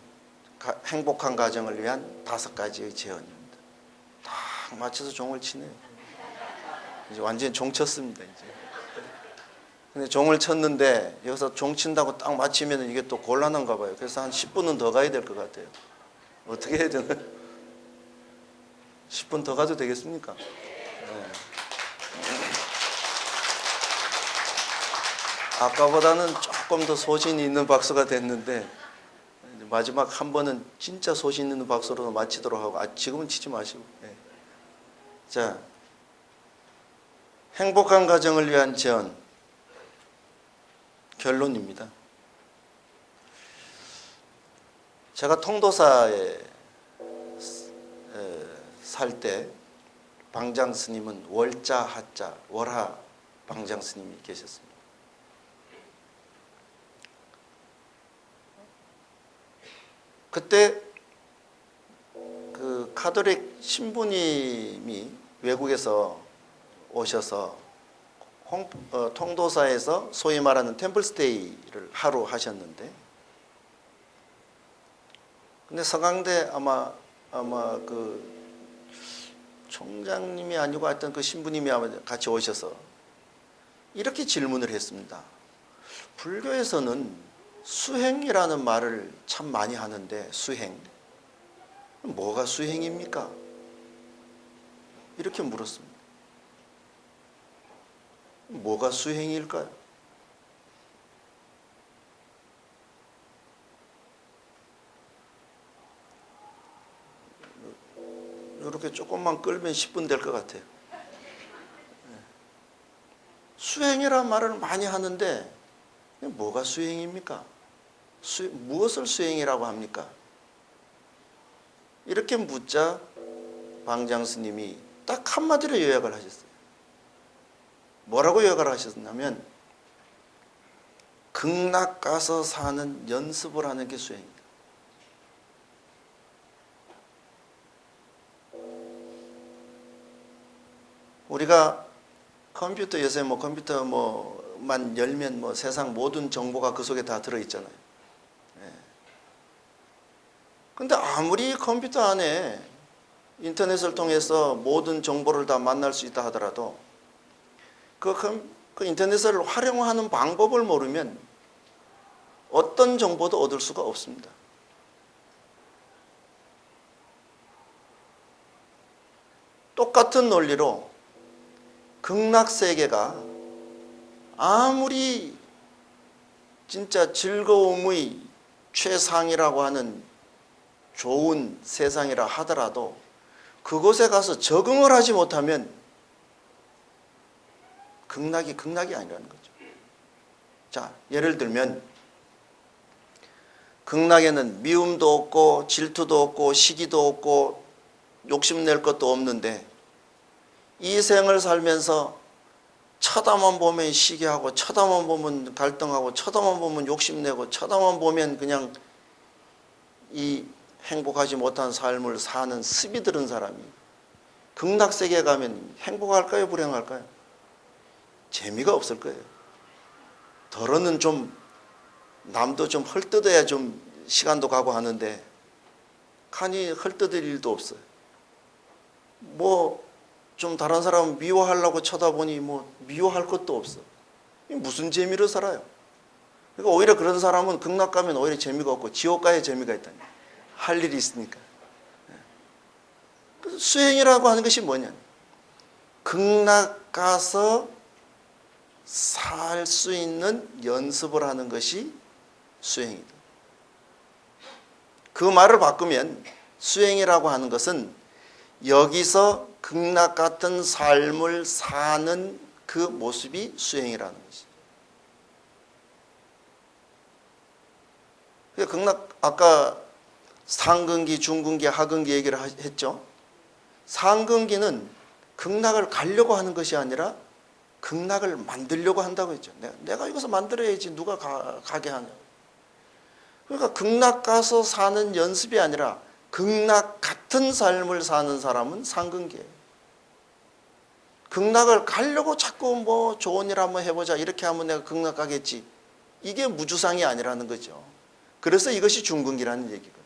행복한 가정을 위한 5가지의 제언입니다. 딱 맞춰서 종을 치네요. 이제 완전히 종 쳤습니다. 이제. 근데 종을 쳤는데 여기서 종 친다고 딱 맞추면 이게 또 곤란한가 봐요. 그래서 한 10분은 더 가야 될 것 같아요. 어떻게 해야 되나요? 10분 더 가도 되겠습니까? 네. 아까보다는 조금 더 소신이 있는 박수가 됐는데 마지막 한 번은 진짜 소신 있는 박수로 마치도록 하고, 지금은 치지 마시고. 네. 자, 행복한 가정을 위한 제언 결론입니다. 제가 통도사에 살 때 방장 스님은 월자 하자 월하 방장 스님이 계셨습니다. 그때 그 카톨릭 신부님이 외국에서 오셔서 통도사에서 소위 말하는 템플스테이를 하루 하셨는데, 근데 서강대 아마 그 총장님이 아니고 하여튼 그 신부님이 아마 같이 오셔서 이렇게 질문을 했습니다. 불교에서는 수행이라는 말을 참 많이 하는데, 수행, 뭐가 수행입니까? 이렇게 물었습니다. 뭐가 수행일까요? 이렇게 조금만 끌면 10분 될 것 같아요. 수행이라는 말을 많이 하는데 뭐가 수행입니까? 무엇을 수행이라고 합니까? 이렇게 묻자 방장 스님이 딱 한마디로 요약을 하셨어요. 뭐라고 요약을 하셨냐면 극락 가서 사는 연습을 하는 게 수행이다. 우리가 컴퓨터 요새 컴퓨터 만 열면 세상 모든 정보가 그 속에 다 들어있잖아요. 근데 아무리 컴퓨터 안에 인터넷을 통해서 모든 정보를 다 만날 수 있다 하더라도 그 인터넷을 활용하는 방법을 모르면 어떤 정보도 얻을 수가 없습니다. 똑같은 논리로 극락세계가 아무리 진짜 즐거움의 최상이라고 하는 좋은 세상이라 하더라도 그곳에 가서 적응을 하지 못하면 극락이 아니라는 거죠. 자, 예를 들면 극락에는 미움도 없고 질투도 없고 시기도 없고 욕심낼 것도 없는데 이 생을 살면서 쳐다만 보면 시기하고 쳐다만 보면 갈등하고 쳐다만 보면 욕심내고 쳐다만 보면 그냥 이 행복하지 못한 삶을 사는 습이 들은 사람이 극락세계에 가면 행복할까요? 불행할까요? 재미가 없을 거예요. 덜어는 좀 남도 좀 헐뜯어야 좀 시간도 가고 하는데 간이 헐뜯을 일도 없어요. 좀 다른 사람 미워하려고 쳐다보니 미워할 것도 없어. 무슨 재미로 살아요? 그러니까 오히려 그런 사람은 극락 가면 오히려 재미가 없고 지옥 가야 재미가 있다니. 할 일이 있으니까. 수행이라고 하는 것이 뭐냐? 극락 가서 살 수 있는 연습을 하는 것이 수행이다. 그 말을 바꾸면 수행이라고 하는 것은 여기서 극락 같은 삶을 사는 그 모습이 수행이라는 것이죠. 극락 아까 상근기, 중근기, 하근기 얘기를 했죠. 상근기는 극락을 가려고 하는 것이 아니라 극락을 만들려고 한다고 했죠. 내가 이것을 만들어야지 누가 가게 하냐. 그러니까 극락 가서 사는 연습이 아니라 극락 같은 삶을 사는 사람은 상근기예요. 극락을 가려고 자꾸 좋은 일 한번 해보자 이렇게 하면 내가 극락 가겠지. 이게 무주상이 아니라는 거죠. 그래서 이것이 중근기라는 얘기거든요.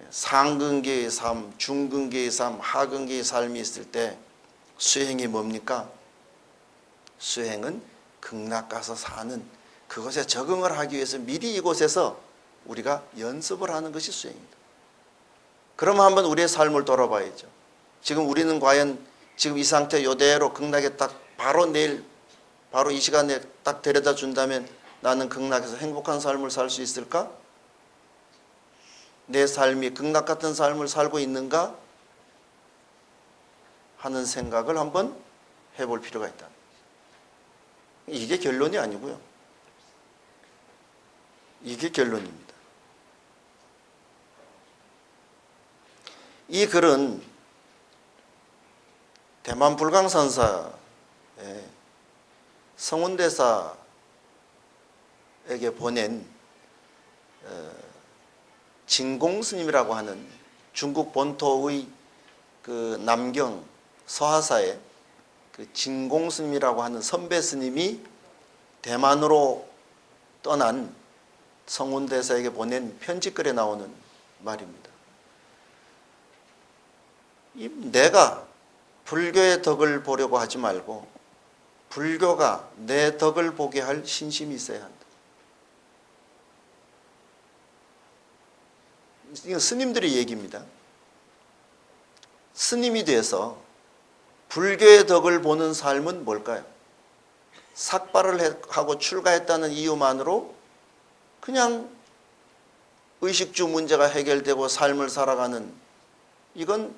상근기의 삶, 중근기의 삶, 하근기의 삶이 있을 때 수행이 뭡니까? 수행은 극락 가서 사는 그것에 적응을 하기 위해서 미리 이곳에서 우리가 연습을 하는 것이 수행입니다. 그럼 한번 우리의 삶을 돌아봐야죠. 지금 우리는 과연 지금 이 상태 이대로 극락에 딱 바로 내일 바로 이 시간에 딱 데려다 준다면 나는 극락에서 행복한 삶을 살 수 있을까? 내 삶이 극락 같은 삶을 살고 있는가? 하는 생각을 한번 해볼 필요가 있다. 이게 결론이 아니고요. 이게 결론입니다. 이 글은 대만 불광선사의 성운대사에게 보낸 진공스님이라고 하는 중국 본토의 그 남경 서하사의 그 진공스님이라고 하는 선배 스님이 대만으로 떠난 성운대사에게 보낸 편지글에 나오는 말입니다. 내가 불교의 덕을 보려고 하지 말고 불교가 내 덕을 보게 할 신심이 있어야 한다. 이건 스님들의 얘기입니다. 스님이 돼서 불교의 덕을 보는 삶은 뭘까요? 삭발을 하고 출가했다는 이유만으로 그냥 의식주 문제가 해결되고 삶을 살아가는, 이건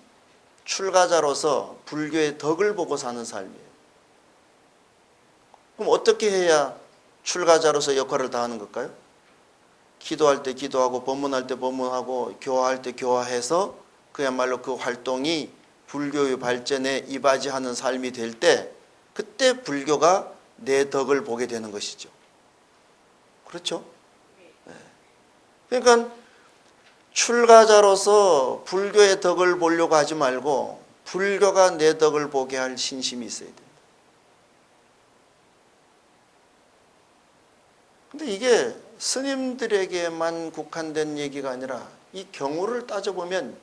출가자로서 불교의 덕을 보고 사는 삶이에요. 그럼 어떻게 해야 출가자로서 역할을 다하는 걸까요? 기도할 때 기도하고 법문할 때 법문하고 교화할 때 교화해서 그야말로 그 활동이 불교의 발전에 이바지하는 삶이 될 때 그때 불교가 내 덕을 보게 되는 것이죠. 그렇죠? 네. 그러니까 출가자로서 불교의 덕을 보려고 하지 말고 불교가 내 덕을 보게 할 신심이 있어야 된다. 근데 이게 스님들에게만 국한된 얘기가 아니라 이 경우를 따져보면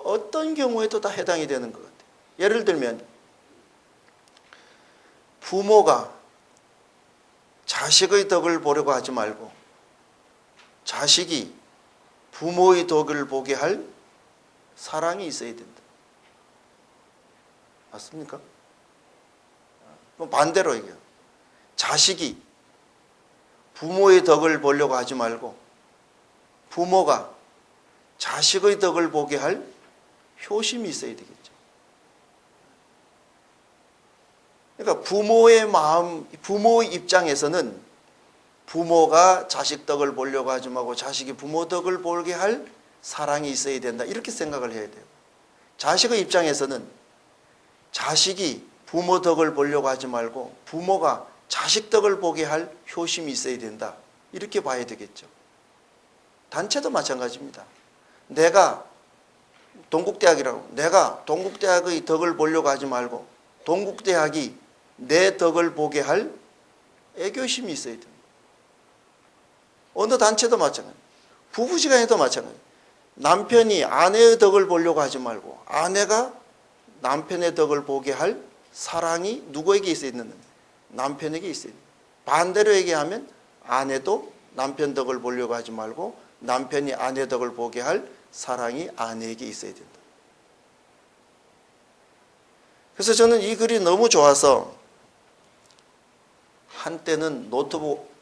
어떤 경우에도 다 해당이 되는 것 같아요. 예를 들면 부모가 자식의 덕을 보려고 하지 말고 자식이 부모의 덕을 보게 할 사랑이 있어야 된다. 맞습니까? 반대로 얘기해요. 자식이 부모의 덕을 보려고 하지 말고 부모가 자식의 덕을 보게 할 효심이 있어야 되겠죠. 그러니까 부모의 마음, 부모의 입장에서는 부모가 자식 덕을 보려고 하지 말고 자식이 부모 덕을 보게 할 사랑이 있어야 된다. 이렇게 생각을 해야 돼요. 자식의 입장에서는 자식이 부모 덕을 보려고 하지 말고 부모가 자식 덕을 보게 할 효심이 있어야 된다. 이렇게 봐야 되겠죠. 단체도 마찬가지입니다. 내가 동국대학이라고 내가 동국대학의 덕을 보려고 하지 말고 동국대학이 내 덕을 보게 할 애교심이 있어야 됩니다. 어느 단체도 마찬가지. 부부지간에도 마찬가지. 남편이 아내의 덕을 보려고 하지 말고 아내가 남편의 덕을 보게 할 사랑이 누구에게 있어야 있는 남편에게 있어야 됩니다. 반대로 얘기하면 아내도 남편 덕을 보려고 하지 말고 남편이 아내 덕을 보게 할 사랑이 아내에게 있어야 된다. 그래서 저는 이 글이 너무 좋아서 한때는 노트북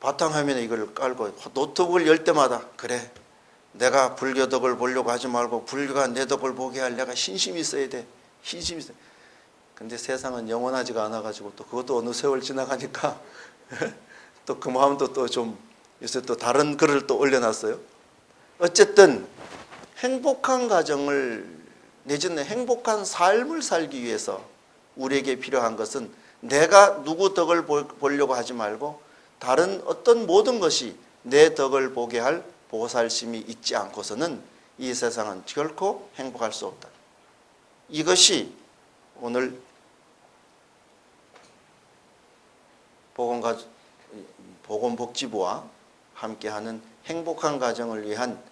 바탕화면에 이걸 깔고 노트북을 열 때마다 그래 내가 불교 덕을 보려고 하지 말고 불교가 내 덕을 보게 할 내가 신심이 있어야 돼. 신심이 있어야 돼. 근데 세상은 영원하지가 않아가지고 또 그것도 어느 세월 지나가니까 또 그 마음도 또 좀 요새 또 다른 글을 또 올려놨어요. 어쨌든 행복한 가정을 내지는 행복한 삶을 살기 위해서 우리에게 필요한 것은 내가 누구 덕을 보려고 하지 말고 다른 어떤 모든 것이 내 덕을 보게 할 보살심이 있지 않고서는 이 세상은 결코 행복할 수 없다. 이것이 오늘 보건복지부와 함께하는 행복한 가정을 위한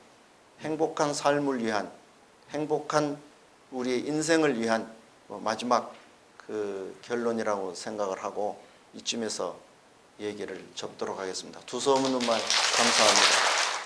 행복한 삶을 위한 행복한 우리의 인생을 위한 마지막 그 결론이라고 생각을 하고 이쯤에서 얘기를 접도록 하겠습니다. 두서없는 말 감사합니다.